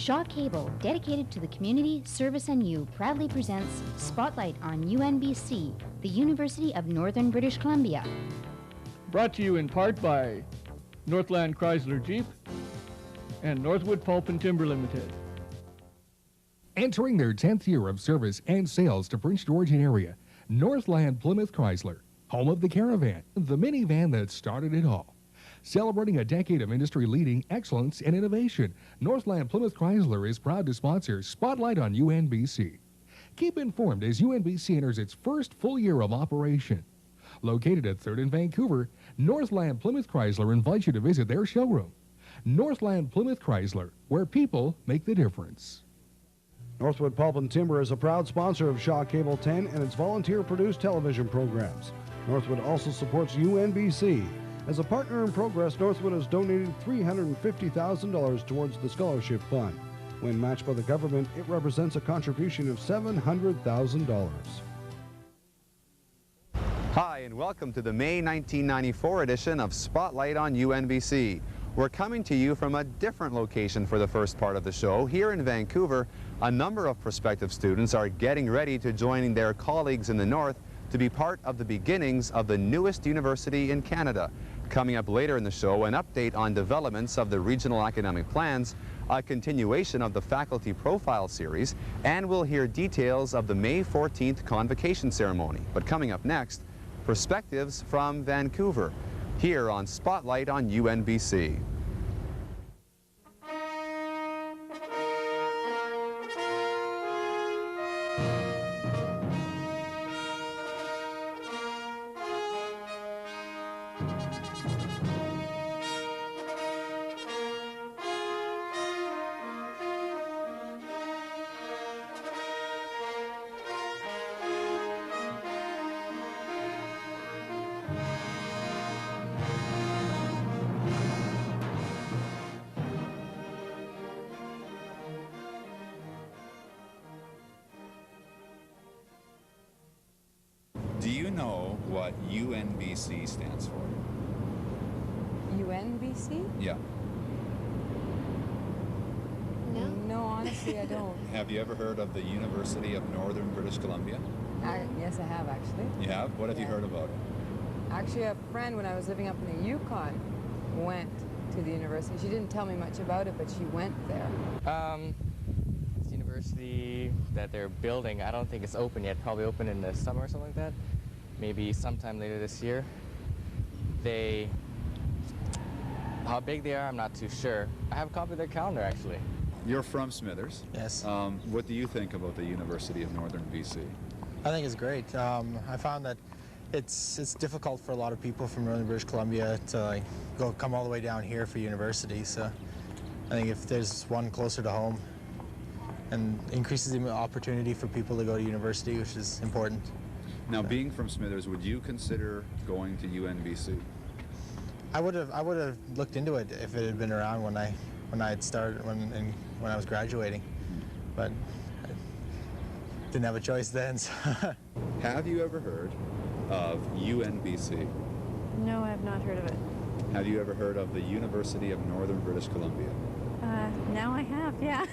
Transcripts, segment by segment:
Shaw Cable, dedicated to the community, service and you, proudly presents Spotlight on UNBC, the University of Northern British Columbia. Brought to you in part by Northland Chrysler Jeep and Northwood Pulp and Timber Limited. Entering their 10th year of service and sales to Prince George area, Northland Plymouth Chrysler, home of the Caravan, the minivan that started it all. Celebrating a decade of industry-leading excellence and innovation, Northland Plymouth Chrysler is proud to sponsor Spotlight on UNBC. Keep informed as UNBC enters its first full year of operation. Located at 3rd and Vancouver, Northland Plymouth Chrysler invites you to visit their showroom. Northland Plymouth Chrysler, where people make the difference. Northwood Pulp and Timber is a proud sponsor of Shaw Cable 10 and its volunteer-produced television programs. Northwood also supports UNBC. As a partner in progress, Northwood has donated $350,000 towards the scholarship fund. When matched by the government, it represents a contribution of $700,000. Hi, and welcome to the May 1994 edition of Spotlight on UNBC. We're coming to you from a different location for the first part of the show. Here in Vancouver, a number of prospective students are getting ready to join their colleagues in the north to be part of the beginnings of the newest university in Canada. Coming up later in the show, an update on developments of the regional academic plans, a continuation of the faculty profile series, and we'll hear details of the May 14th Convocation ceremony. But coming up next, perspectives from Vancouver, here on Spotlight on UNBC. Do you know what UNBC stands for? UNBC? Yeah. No, honestly, I don't. Have you ever heard of the University of Northern British Columbia? Yes, I have, actually. You have? What have you heard about it? Actually, a friend, when I was living up in the Yukon, went to the university. She didn't tell me much about it, but she went there. It's a university that they're building. I don't think it's open yet. Probably open in the summer or something like that. Maybe sometime later this year. How big they are, I'm not too sure. I have a copy of their calendar, actually. You're from Smithers. Yes. What do you think about the University of Northern BC? I think it's great. I found that it's difficult for a lot of people from Northern British Columbia to come all the way down here for university. So I think if there's one closer to home, and increases the opportunity for people to go to university, which is important. Now, being from Smithers, would you consider going to UNBC? I would have looked into it if it had been around when I had started when I was graduating, but I didn't have a choice then. So. Have you ever heard of UNBC? No, I have not heard of it. Have you ever heard of the University of Northern British Columbia? Now I have, yeah.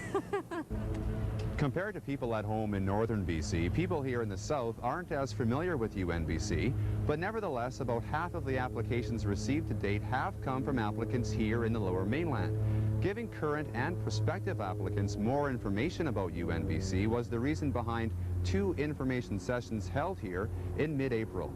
Compared to people at home in northern BC, people here in the south aren't as familiar with UNBC, but nevertheless, about half of the applications received to date have come from applicants here in the Lower Mainland. Giving current and prospective applicants more information about UNBC was the reason behind 2 information sessions held here in mid-April.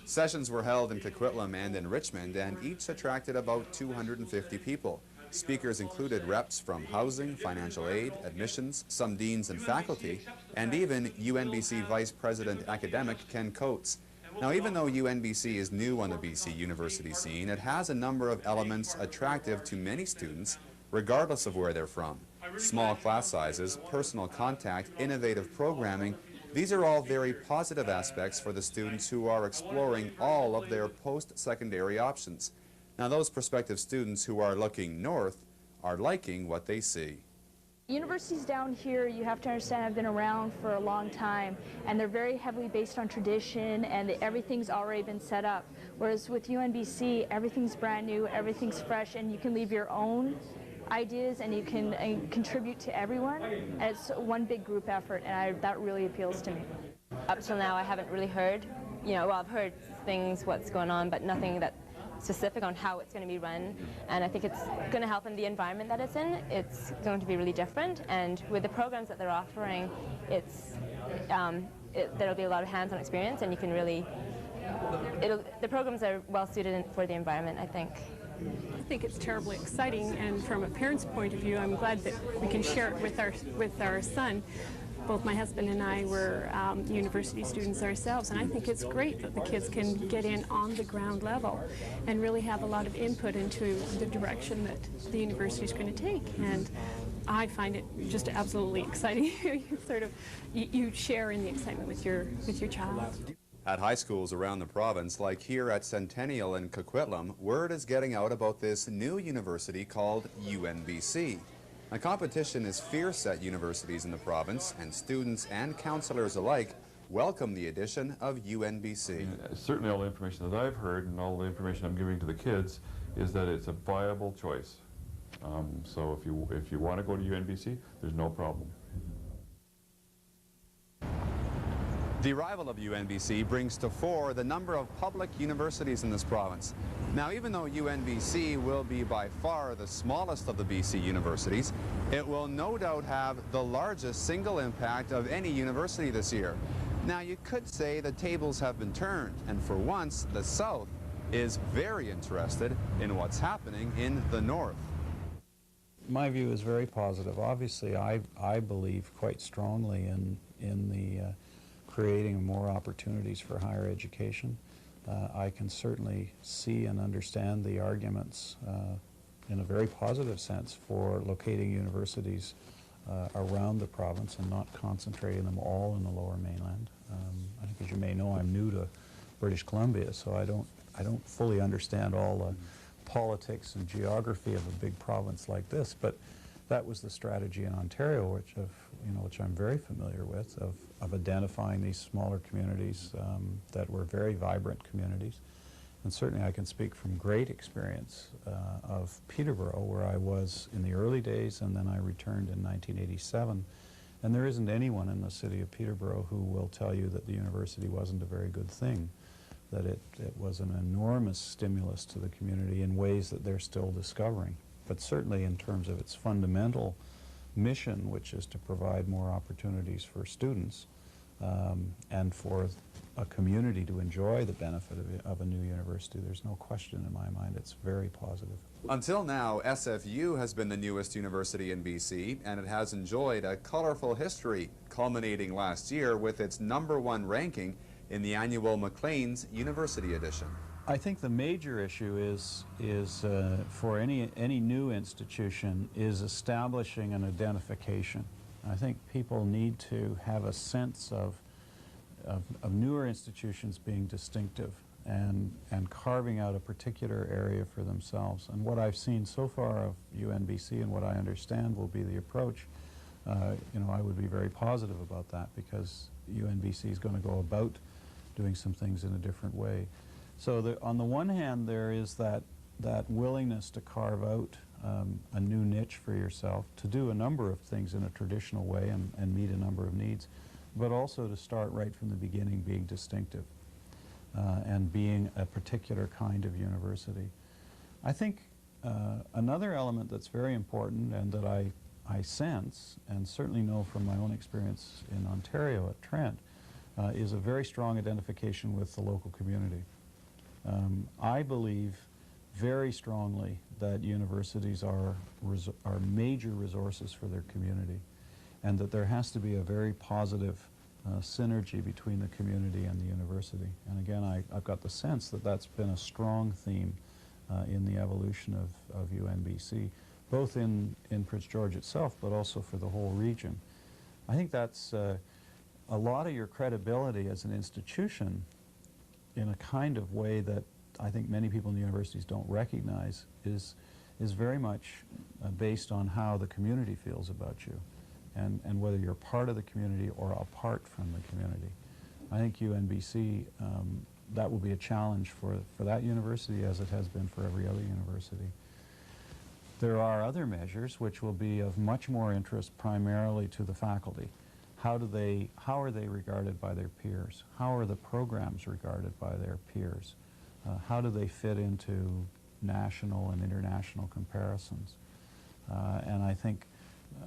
Sessions were held in Coquitlam and in Richmond, and each attracted about 250 people. Speakers included reps from housing, financial aid, admissions, some deans and faculty, and even UNBC Vice President Academic Ken Coates. Now, even though UNBC is new on the BC university scene, it has a number of elements attractive to many students, regardless of where they're from. Small class sizes, personal contact, innovative programming, these are all very positive aspects for the students who are exploring all of their post-secondary options. Now, those prospective students who are looking north are liking what they see. Universities down here, you have to understand, have been around for a long time, and they're very heavily based on tradition, and everything's already been set up. Whereas with UNBC, everything's brand new, everything's fresh, and you can leave your own ideas and you can contribute to everyone, and it's one big group effort, and that really appeals to me. Up till now, I haven't really heard, well, I've heard things, what's going on, but nothing that specific on how it's going to be run, and I think it's going to help in the environment that it's in. It's going to be really different, and with the programs that they're offering, there'll be a lot of hands-on experience, and you can really, the programs are well suited for the environment, I think. I think it's terribly exciting, and from a parent's point of view, I'm glad that we can share it with our son. Both my husband and I were university students ourselves, and I think it's great that the kids can get in on the ground level and really have a lot of input into the direction that the university is going to take. And I find it just absolutely exciting. You share in the excitement with your child. At high schools around the province, like here at Centennial in Coquitlam, word is getting out about this new university called UNBC. The competition is fierce at universities in the province, and students and councillors alike welcome the addition of UNBC. Certainly all the information that I've heard and all the information I'm giving to the kids is that it's a viable choice. So if you want to go to UNBC, there's no problem. The arrival of UNBC brings to fore the number of public universities in this province. Now, even though UNBC will be by far the smallest of the BC universities, it will no doubt have the largest single impact of any university this year. Now, you could say the tables have been turned, and for once, the South is very interested in what's happening in the North. My view is very positive. Obviously, I believe quite strongly in the creating more opportunities for higher education. I can certainly see and understand the arguments in a very positive sense for locating universities around the province and not concentrating them all in the Lower Mainland. I think, as you may know, I'm new to British Columbia, so I don't fully understand all the politics and geography of a big province like this, but that was the strategy in Ontario, which I'm very familiar with, of identifying these smaller communities that were very vibrant communities. And certainly I can speak from great experience of Peterborough, where I was in the early days, and then I returned in 1987. And there isn't anyone in the city of Peterborough who will tell you that the university wasn't a very good thing, that it was an enormous stimulus to the community in ways that they're still discovering. But certainly in terms of its fundamental mission, which is to provide more opportunities for students and for a community to enjoy the benefit of a new university, there's no question in my mind it's very positive. Until now, SFU has been the newest university in BC, and it has enjoyed a colorful history, culminating last year with its #1 ranking in the annual Maclean's University Edition. I think the major issue is for any new institution is establishing an identification. I think people need to have a sense of newer institutions being distinctive and carving out a particular area for themselves. And what I've seen so far of UNBC and what I understand will be the approach, I would be very positive about that, because UNBC is going to go about doing some things in a different way. So on the one hand, there is that willingness to carve out a new niche for yourself, to do a number of things in a traditional way and meet a number of needs, but also to start right from the beginning being distinctive and being a particular kind of university. I think another element that's very important and that I sense, and certainly know from my own experience in Ontario at Trent, is a very strong identification with the local community. I believe very strongly that universities are major resources for their community, and that there has to be a very positive synergy between the community and the university. And again, I've got the sense that that's been a strong theme in the evolution of UNBC, both in Prince George itself, but also for the whole region. I think that's a lot of your credibility as an institution, in a kind of way that I think many people in the universities don't recognize, is very much based on how the community feels about you, and whether you're part of the community or apart from the community. I think UNBC, that will be a challenge for that university, as it has been for every other university. There are other measures which will be of much more interest primarily to the faculty. How are they regarded by their peers? How are the programs regarded by their peers? How do they fit into national and international comparisons? And I think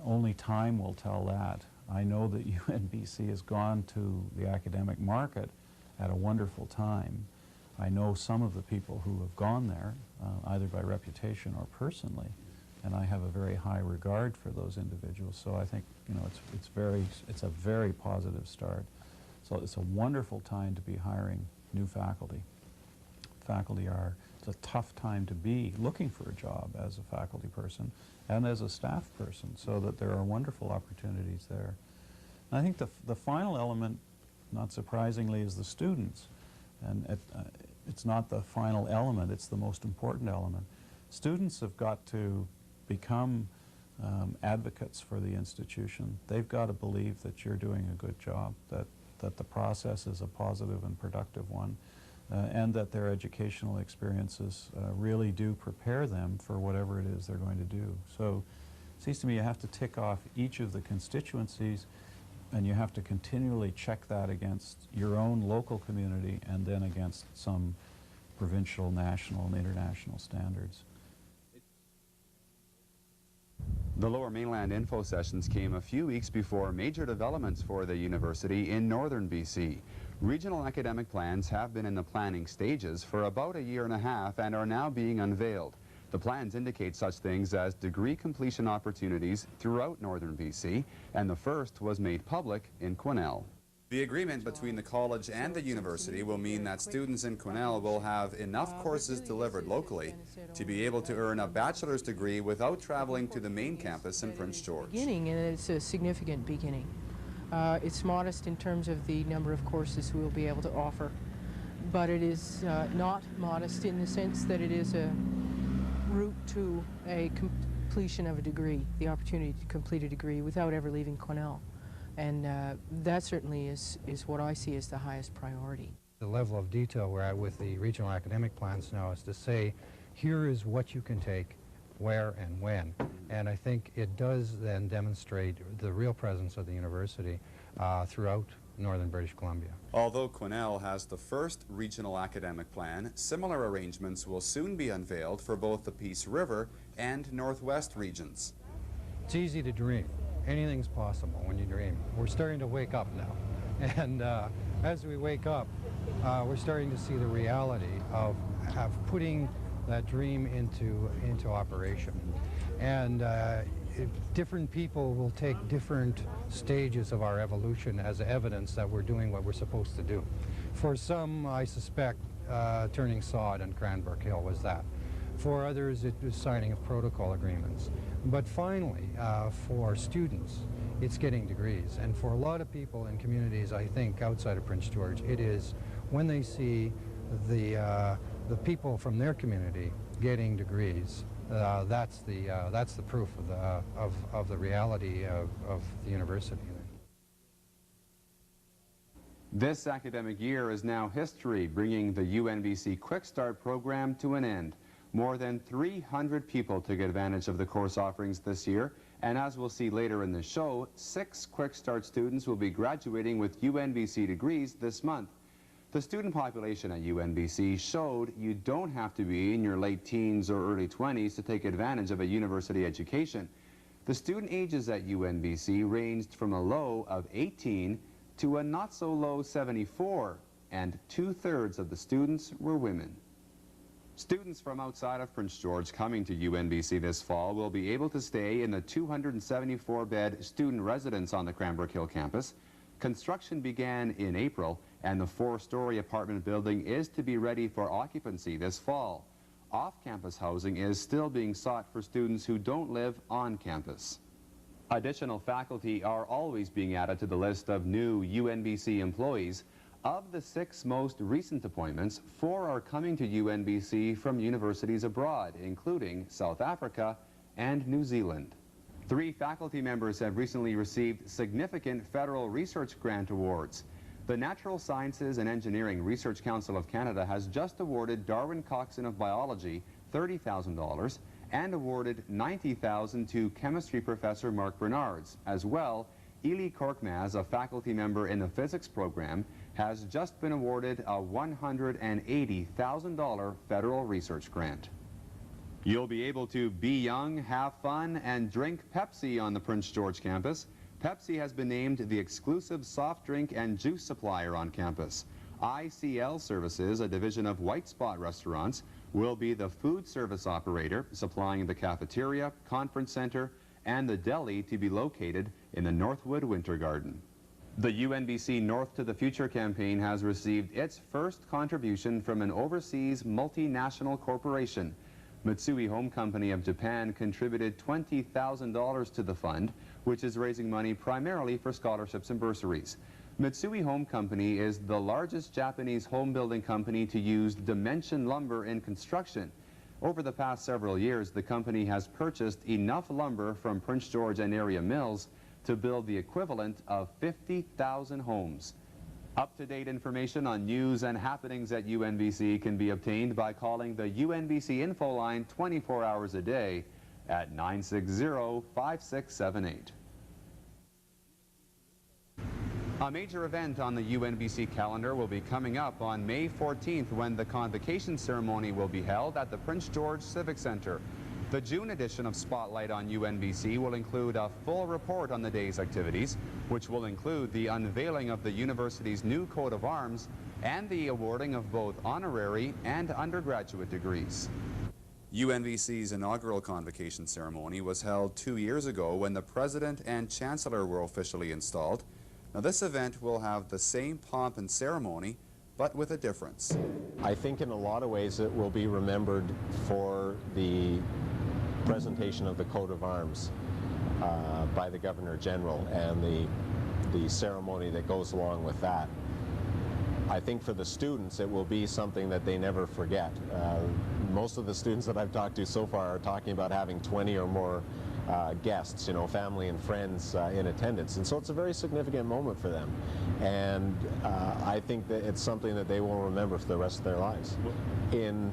only time will tell that. I know that UNBC has gone to the academic market at a wonderful time. I know some of the people who have gone there, either by reputation or personally, and I have a very high regard for those individuals. So I think, you know, it's a very positive start. So it's a wonderful time to be hiring new faculty. It's a tough time to be looking for a job as a faculty person and as a staff person, so that there are wonderful opportunities there. And I think the final element, not surprisingly, is the students. And it's not the final element, it's the most important element. Students have got to become advocates for the institution. They've got to believe that you're doing a good job, that the process is a positive and productive one, and that their educational experiences really do prepare them for whatever it is they're going to do. So it seems to me you have to tick off each of the constituencies, and you have to continually check that against your own local community and then against some provincial, national, and international standards. The Lower Mainland info sessions came a few weeks before major developments for the university in northern BC. Regional academic plans have been in the planning stages for about a year and a half and are now being unveiled. The plans indicate such things as degree completion opportunities throughout northern BC, and the first was made public in Quesnel. The agreement between the college and the university will mean that students in Quesnel will have enough courses delivered locally to be able to earn a bachelor's degree without traveling to the main campus in Prince George. And it's a significant beginning. It's modest in terms of the number of courses we will be able to offer, but it is not modest in the sense that it is a route to a completion of a degree, the opportunity to complete a degree without ever leaving Quesnel. And that certainly is what I see as the highest priority. The level of detail we're at with the regional academic plans now is to say, here is what you can take, where and when. And I think it does then demonstrate the real presence of the university throughout northern British Columbia. Although Quesnel has the first regional academic plan, similar arrangements will soon be unveiled for both the Peace River and Northwest regions. It's easy to dream. Anything's possible when you dream. We're starting to wake up now. And as we wake up, we're starting to see the reality of putting that dream into operation. And different people will take different stages of our evolution as evidence that we're doing what we're supposed to do. For some, I suspect, turning sod on Cranbrook Hill was that. For others, it was signing of protocol agreements. But finally, for students, it's getting degrees. And for a lot of people in communities, I think, outside of Prince George, it is when they see the people from their community getting degrees, that's the proof of the reality of the university. This academic year is now history, bringing the UNBC Quick Start program to an end. More than 300 people took advantage of the course offerings this year, and as we'll see later in the show, 6 Quick Start students will be graduating with UNBC degrees this month. The student population at UNBC showed you don't have to be in your late teens or early 20s to take advantage of a university education. The student ages at UNBC ranged from a low of 18 to a not-so-low 74, and 2/3 of the students were women. Students from outside of Prince George coming to UNBC this fall will be able to stay in the 274-bed student residence on the Cranbrook Hill campus. Construction began in April, and the 4-story apartment building is to be ready for occupancy this fall. Off-campus housing is still being sought for students who don't live on campus. Additional faculty are always being added to the list of new UNBC employees. Of the 6 most recent appointments, 4 are coming to UNBC from universities abroad, including South Africa and New Zealand. 3 faculty members have recently received significant federal research grant awards. The Natural Sciences and Engineering Research Council of Canada has just awarded Darwin Coxon of Biology $30,000 and awarded $90,000 to chemistry professor Mark Bernards. As well, Ely Korkmaz, a faculty member in the physics program, has just been awarded a $180,000 federal research grant. You'll be able to be young, have fun, and drink Pepsi on the Prince George campus. Pepsi has been named the exclusive soft drink and juice supplier on campus. ICL Services, a division of White Spot Restaurants, will be the food service operator, supplying the cafeteria, conference center, and the deli to be located in the Northwood Winter Garden. The UNBC North to the Future campaign has received its first contribution from an overseas multinational corporation. Mitsui Home Company of Japan contributed $20,000 to the fund, which is raising money primarily for scholarships and bursaries. Mitsui Home Company is the largest Japanese home building company to use dimension lumber in construction. Over the past several years, the company has purchased enough lumber from Prince George and area mills to build the equivalent of 50,000 homes. Up-to-date information on news and happenings at UNBC can be obtained by calling the UNBC info line 24 hours a day at 960-5678. A major event on the UNBC calendar will be coming up on May 14th when the Convocation ceremony will be held at the Prince George Civic Centre. The June edition of Spotlight on UNBC will include a full report on the day's activities, which will include the unveiling of the university's new coat of arms and the awarding of both honorary and undergraduate degrees. UNBC's inaugural convocation ceremony was held 2 years ago when the President and Chancellor were officially installed. Now, this event will have the same pomp and ceremony, but with a difference. I think in a lot of ways it will be remembered for the presentation of the coat of arms by the Governor General and the ceremony that goes along with that. I think for the students it will be something that they never forget. Most of the students that I've talked to so far are talking about having 20 or more guests, you know, family and friends in attendance, and so it's a very significant moment for them, and I think that it's something that they will remember for the rest of their lives. In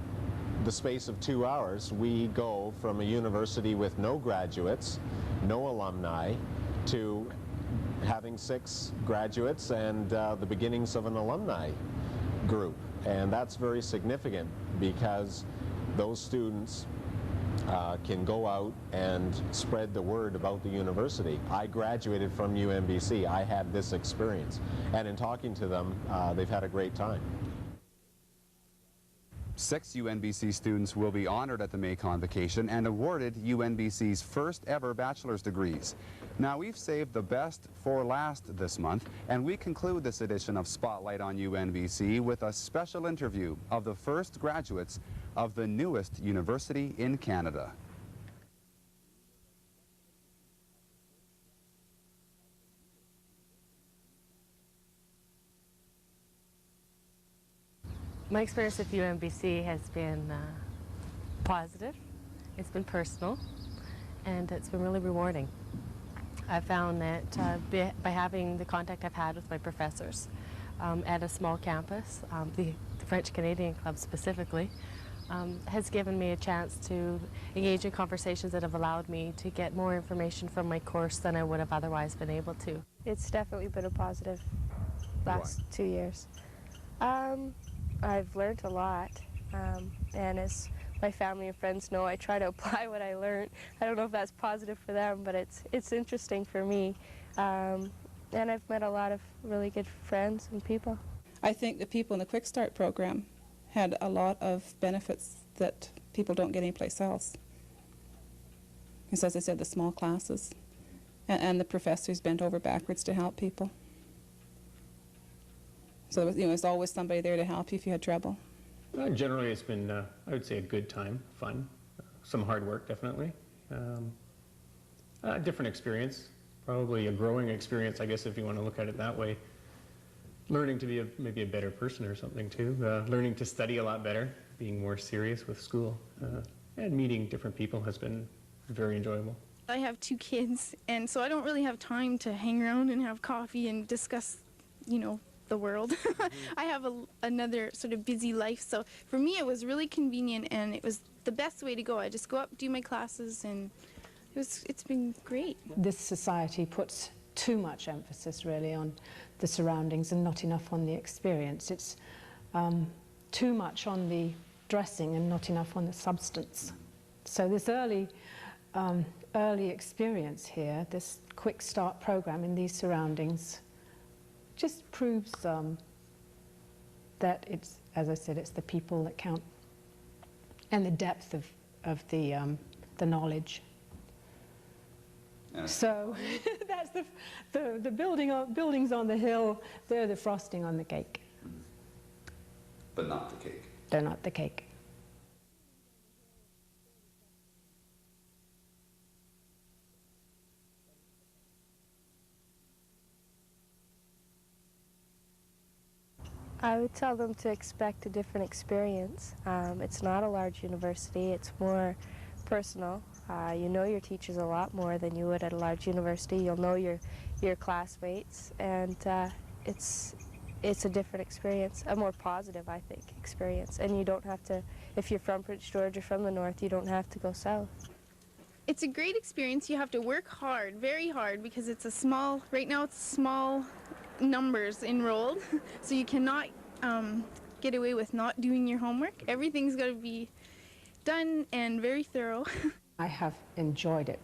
the space of 2 hours, we go from a university with no graduates, no alumni, to having 6 graduates and the beginnings of an alumni group, and that's very significant because those students can go out and spread the word about the university. I graduated from UNBC. I had this experience. And in talking to them, they've had a great time. 6 UNBC students will be honored at the May Convocation and awarded UNBC's first ever bachelor's degrees. Now, we've saved the best for last this month, and we conclude this edition of Spotlight on UNBC with a special interview of the first graduates of the newest university in Canada. My experience with UNBC has been positive, it's been personal, and it's been really rewarding. I found that by having the contact I've had with my professors at a small campus, the French-Canadian Club specifically, has given me a chance to engage in conversations that have allowed me to get more information from my course than I would have otherwise been able to. It's definitely been a positive last 2 years. I've learned a lot, and as my family and friends know, I try to apply what I learned. I don't know if that's positive for them, but it's interesting for me. And I've met a lot of really good friends and people. I think the people in the Quick Start program had a lot of benefits that people don't get anyplace else. Because as I said, the small classes and the professors bent over backwards to help people. So there's always somebody there to help you if you had trouble. Generally, it's been, I would say, a good time, fun, some hard work, definitely. Different experience, probably a growing experience, I guess, if you want to look at it that way. Learning to be maybe a better person or something, too. Learning to study a lot better, being more serious with school, and meeting different people has been very enjoyable. I have 2 kids, and so I don't really have time to hang around and have coffee and discuss, you know, the world. I have another sort of busy life, so for me it was really convenient, and it was the best way to go. I just go up, do my classes, and it's been great. This society puts too much emphasis really on the surroundings and not enough on the experience. It's too much on the dressing and not enough on the substance. So this early experience here, this quick start program in these surroundings, just proves that it's, as I said, it's the people that count and the depth of the knowledge. So that's the buildings on the hill. They're the frosting on the cake. But not the cake. They're not the cake. I would tell them to expect a different experience. It's not a large university, it's more personal. You know your teachers a lot more than you would at a large university. You'll know your classmates, and it's a different experience, a more positive, I think, experience. And you don't have to, if you're from Prince George or from the north, you don't have to go south. It's a great experience. You have to work hard, very hard, because it's a small, right now it's small numbers enrolled, so you cannot get away with not doing your homework. Everything's got to be done and very thorough. I have enjoyed it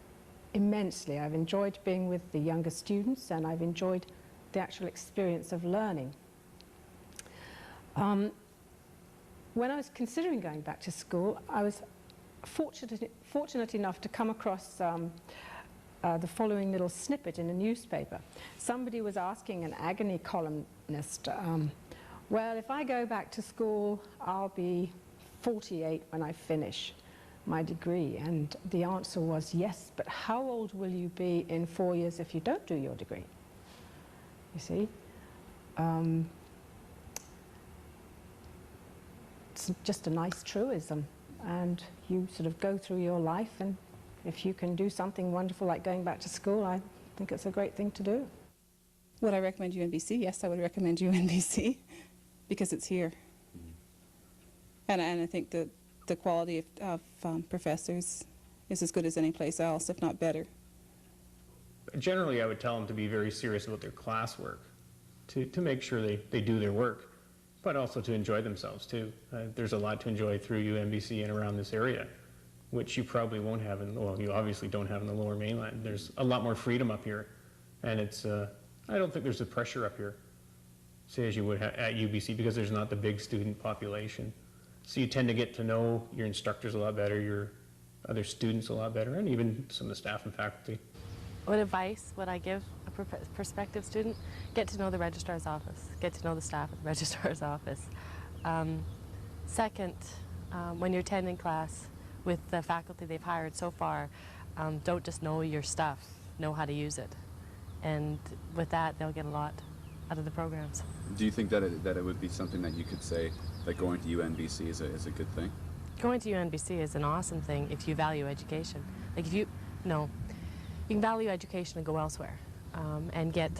immensely. I've enjoyed being with the younger students, and I've enjoyed the actual experience of learning. When I was considering going back to school, I was fortunate enough to come across the following little snippet in a newspaper. Somebody was asking an agony columnist, well, if I go back to school, I'll be 48 when I finish my degree. And the answer was, yes, but how old will you be in 4 years if you don't do your degree? You see? It's just a nice truism. And you sort of go through your life, and if you can do something wonderful like going back to school, I think it's a great thing to do. Would I recommend UNBC? Yes, I would recommend UNBC because it's here. And I think that the quality of professors is as good as any place else, if not better. Generally, I would tell them to be very serious about their classwork, to make sure they do their work, but also to enjoy themselves too. There's a lot to enjoy through UNBC and around this area, which you probably won't have in, well, you obviously don't have in the Lower Mainland. There's a lot more freedom up here, and it's, I don't think there's the pressure up here, say as you would at UBC, because there's not the big student population. So you tend to get to know your instructors a lot better, your other students a lot better, and even some of the staff and faculty. What advice would I give a prospective student? Get to know the registrar's office. Get to know the staff at the registrar's office. Second, when you're attending class with the faculty they've hired so far, don't just know your stuff, know how to use it. And with that, they'll get a lot out of the programs. Do you think that it would be something that you could say that going to UNBC is a good thing? Going to UNBC is an awesome thing if you value education. Like if you can value education and go elsewhere and get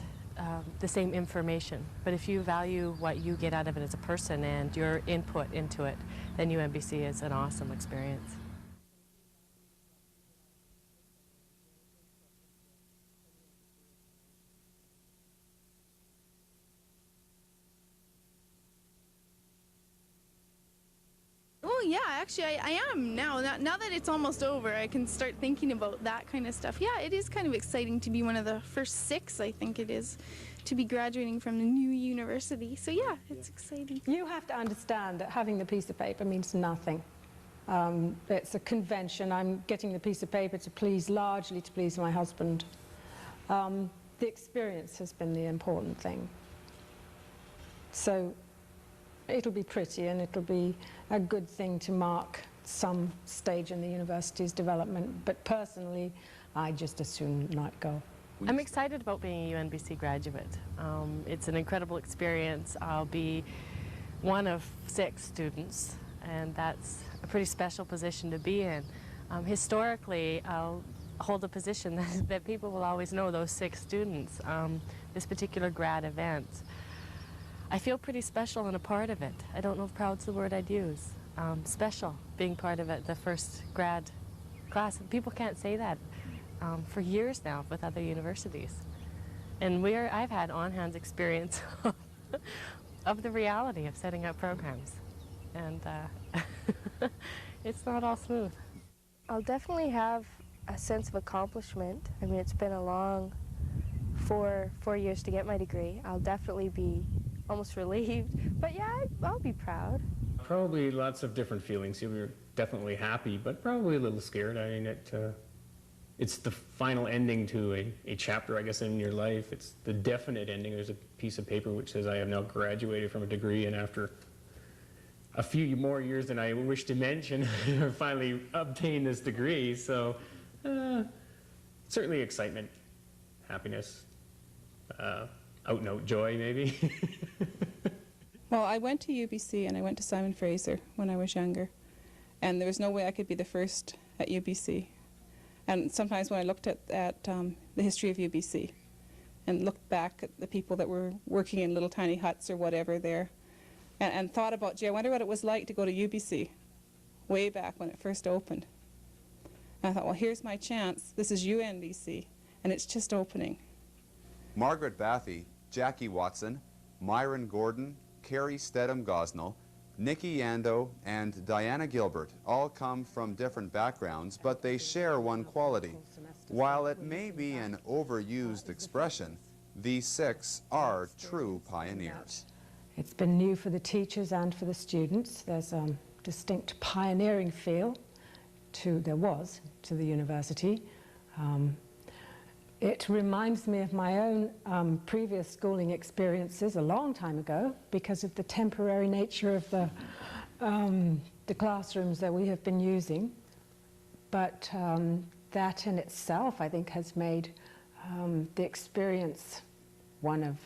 the same information. But if you value what you get out of it as a person and your input into it, then UNBC is an awesome experience. Oh yeah, actually I am now. Now that it's almost over, I can start thinking about that kind of stuff. Yeah, it is kind of exciting to be one of the first 6, I think it is, to be graduating from the new university. So yeah, it's exciting. You have to understand that having the piece of paper means nothing. It's a convention. I'm getting the piece of paper largely to please my husband. The experience has been the important thing. So it'll be pretty, and it'll be a good thing to mark some stage in the university's development, but personally, I just as soon not go. I'm excited about being a UNBC graduate. It's an incredible experience. I'll be one of 6 students, and that's a pretty special position to be in. Historically, I'll hold a position that people will always know those 6 students. This particular grad event, I feel pretty special and a part of it. I don't know if proud's the word I'd use. special being part of it, the first grad class. People can't say that for years now with other universities. And I've had on-hands experience of the reality of setting up programs. And it's not all smooth. I'll definitely have a sense of accomplishment. I mean, it's been a long four years to get my degree. I'll definitely be almost relieved, but yeah, I'll be proud. Probably lots of different feelings. We were definitely happy, but probably a little scared. I mean, it's the final ending to a chapter, I guess, in your life. It's the definite ending. There's a piece of paper which says I have now graduated from a degree, and after a few more years than I wish to mention, I finally obtained this degree. So certainly excitement, happiness, out and out joy maybe. Well, I went to UBC and I went to Simon Fraser when I was younger, and there was no way I could be the first at UBC. And sometimes when I looked at the history of UBC and looked back at the people that were working in little tiny huts or whatever there, and thought about, gee, I wonder what it was like to go to UBC way back when it first opened. And I thought, well, here's my chance. This is UNBC, and it's just opening. Margaret Bathy, Jackie Watson, Myron Gordon, Kari Stedham Gosnell, Niki Yandeau, and Diana Gilbert all come from different backgrounds, but they share one quality. While it may be an overused expression, these six are true pioneers. It's been new for the teachers and for the students. There's a distinct pioneering feel to the university. It reminds me of my own previous schooling experiences a long time ago because of the temporary nature of the classrooms that we have been using. But that in itself, I think, has made the experience one of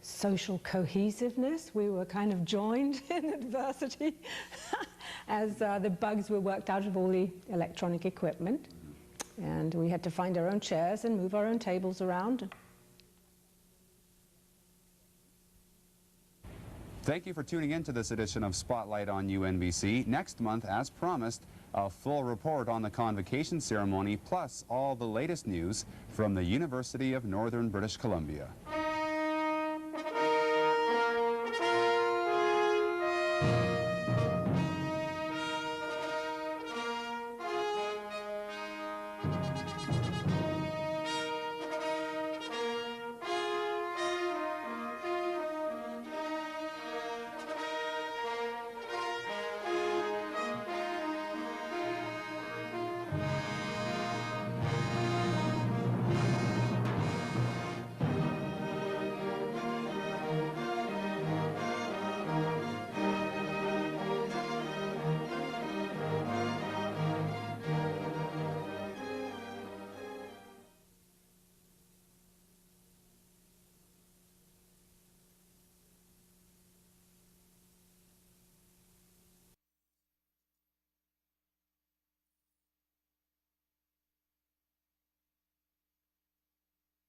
social cohesiveness. We were kind of joined in adversity as the bugs were worked out of all the electronic equipment. And we had to find our own chairs and move our own tables around. Thank you for tuning in to this edition of Spotlight on UNBC. Next month, as promised, a full report on the Convocation ceremony, plus all the latest news from the University of Northern British Columbia.